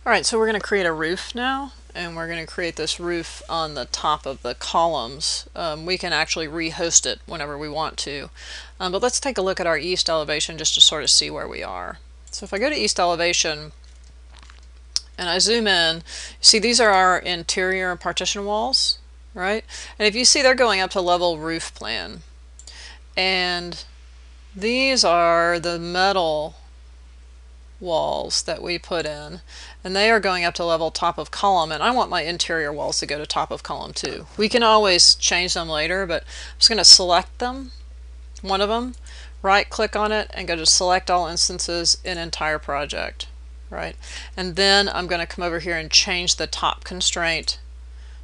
Alright, so we're going to create a roof now, and we're going to create this roof on the top of the columns. We can actually rehost it whenever we want to. But let's take a look at our east elevation just to sort of see where we are. So if I go to east elevation and I zoom in, see these are our interior partition walls, right? And if you see, they're going up to level roof plan. And these are the metal walls that we put in, and they are going up to level top of column, and I want my interior walls to go to top of column too. We can always change them later, but I'm just going to select them, one of them, right click on it and go to select all instances in entire project, right? And then I'm going to come over here and change the top constraint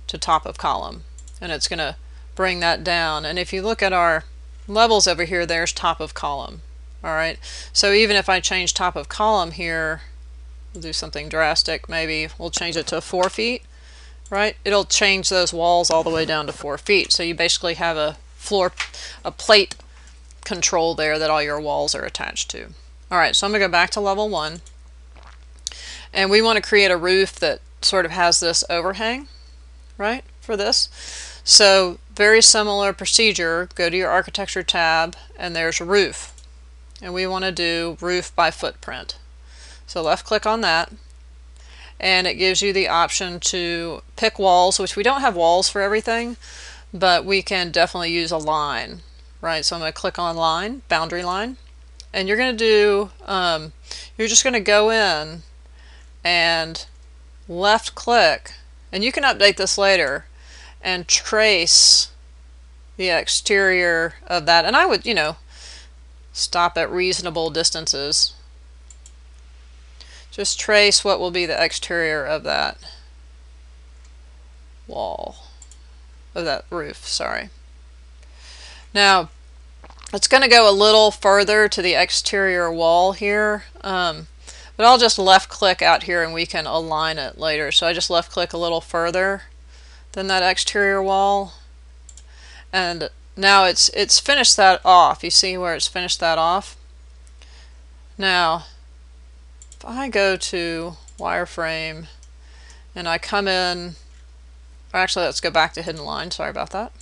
to top of column, and it's going to bring that down. And if you look at our levels over here, there's top of column. Alright, so even if I change top of column here, we'll do something drastic, maybe we'll change it to 4 feet, right? It'll change those walls all the way down to 4 feet. So you basically have a plate control there that all your walls are attached to. Alright, so I'm going to go back to level 1, and we want to create a roof that sort of has this overhang, right, for this. So very similar procedure, go to your architecture tab, and there's roof. And we want to do roof by footprint. So left click on that, and it gives you the option to pick walls, which we don't have walls for everything, but we can definitely use a line, right? So I'm going to click on line, boundary line, and you're going to do, you're just going to go in and left click, and you can update this later, and trace the exterior of that. And I would, stop at reasonable distances. Just trace what will be the exterior of that wall, of that roof, sorry. Now, it's going to go a little further to the exterior wall here, but I'll just left click out here and we can align it later. So I just left click a little further than that exterior wall, and now it's finished that off. You see where it's finished that off? Now, if I go to wireframe and I come in, or actually let's go back to hidden line, sorry about that.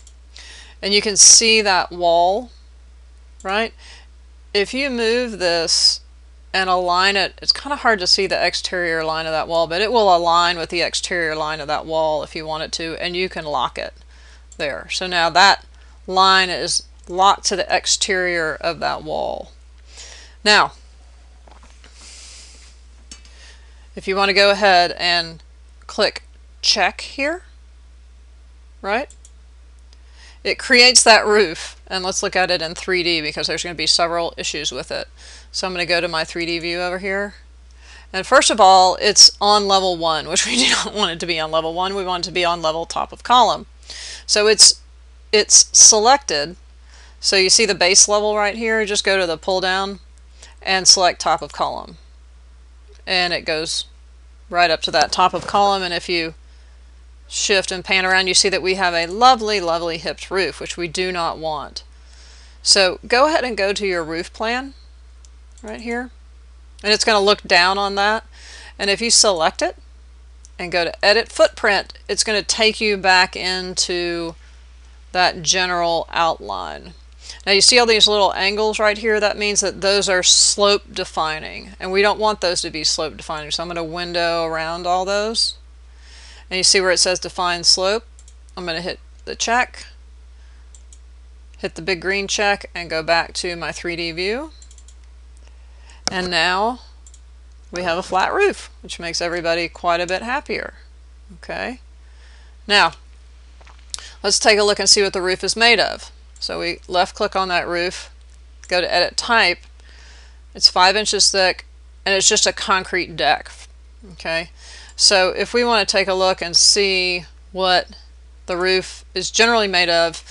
And you can see that wall, right? If you move this and align it, it's kind of hard to see the exterior line of that wall, but it will align with the exterior line of that wall if you want it to, and you can lock it there. So now that line is locked to the exterior of that wall. Now, if you want to go ahead and click check here, right? It creates that roof, and let's look at it in 3D because there's going to be several issues with it. So I'm going to go to my 3D view over here. And first of all, it's on level 1, which we do not want it to be on level 1. We want it to be on level top of column. So it's selected. So you see the base level right here, just go to the pull down and select top of column, and it goes right up to that top of column. And if you shift and pan around, you see that we have a lovely hipped roof, which we do not want. So go ahead and go to your roof plan right here, and it's going to look down on that, and if you select it and go to edit footprint, it's going to take you back into that general outline. Now you see all these little angles right here, that means that those are slope defining, and we don't want those to be slope defining. So I'm going to window around all those, and you see where it says define slope. I'm going to hit the check, hit the big green check, and go back to my 3D view, and now we have a flat roof, which makes everybody quite a bit happier. Okay, now let's take a look and see what the roof is made of. So we left click on that roof, go to edit type. It's 5 inches thick, and it's just a concrete deck. Okay, so if we want to take a look and see what the roof is generally made of,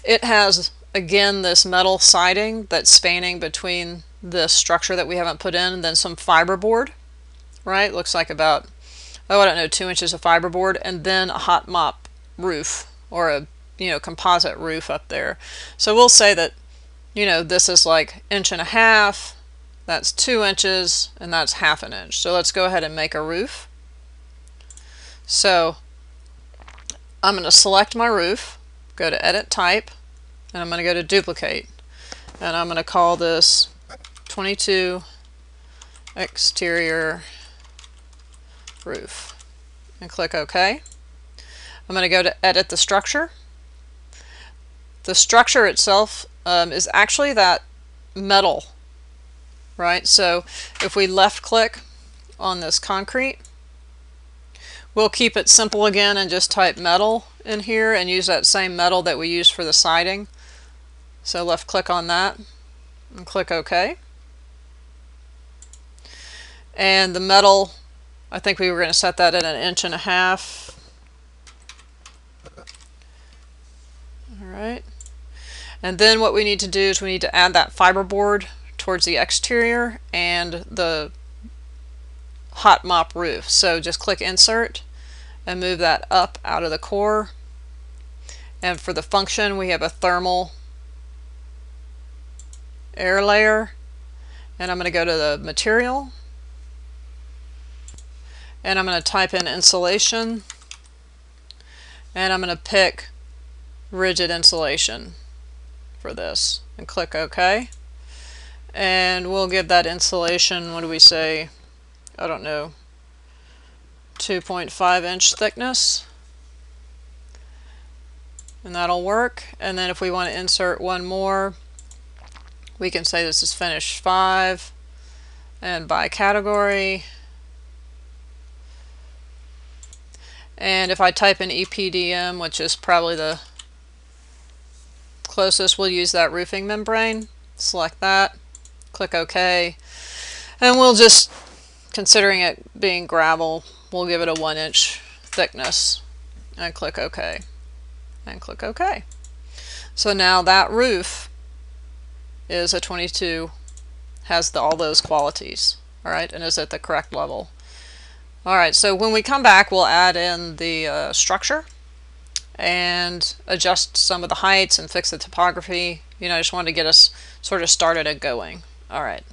it has again this metal siding that's spanning between the structure that we haven't put in, and then some fiberboard, right? Looks like about, oh, I don't know, 2 inches of fiberboard, and then a hot mop roof, or a composite roof up there. So we'll say that this is like 1.5 inches, that's 2 inches, and that's 1/2 inch. So let's go ahead and make a roof. So I'm going to select my roof, go to Edit Type, and I'm going to go to Duplicate. And I'm going to call this 22 exterior roof and click OK. I'm going to go to edit the structure. The structure itself is actually that metal, right? So if we left click on this concrete, we'll keep it simple again and just type metal in here and use that same metal that we used for the siding. So left click on that and click OK. And the metal, I think we were going to set that at 1.5 inches. Alright. And then what we need to do is we need to add that fiberboard towards the exterior and the hot mop roof. So just click Insert and move that up out of the core. And for the function, we have a thermal air layer. And I'm going to go to the material. And I'm going to type in insulation. And I'm going to pick rigid insulation for this and click OK. And we'll give that insulation, what do we say? I don't know, 2.5 inch thickness. And that'll work. And then if we want to insert one more, we can say this is finish 5 and by category. And if I type in EPDM, which is probably the closest, we'll use that roofing membrane. Select that, click OK, and we'll just, considering it being gravel, we'll give it a 1 inch thickness and click OK and click OK. So now that roof is a 22, has all those qualities, all right, and is at the correct level. All right, so when we come back, we'll add in the structure and adjust some of the heights and fix the topography. You know, I just wanted to get us sort of started and going. All right.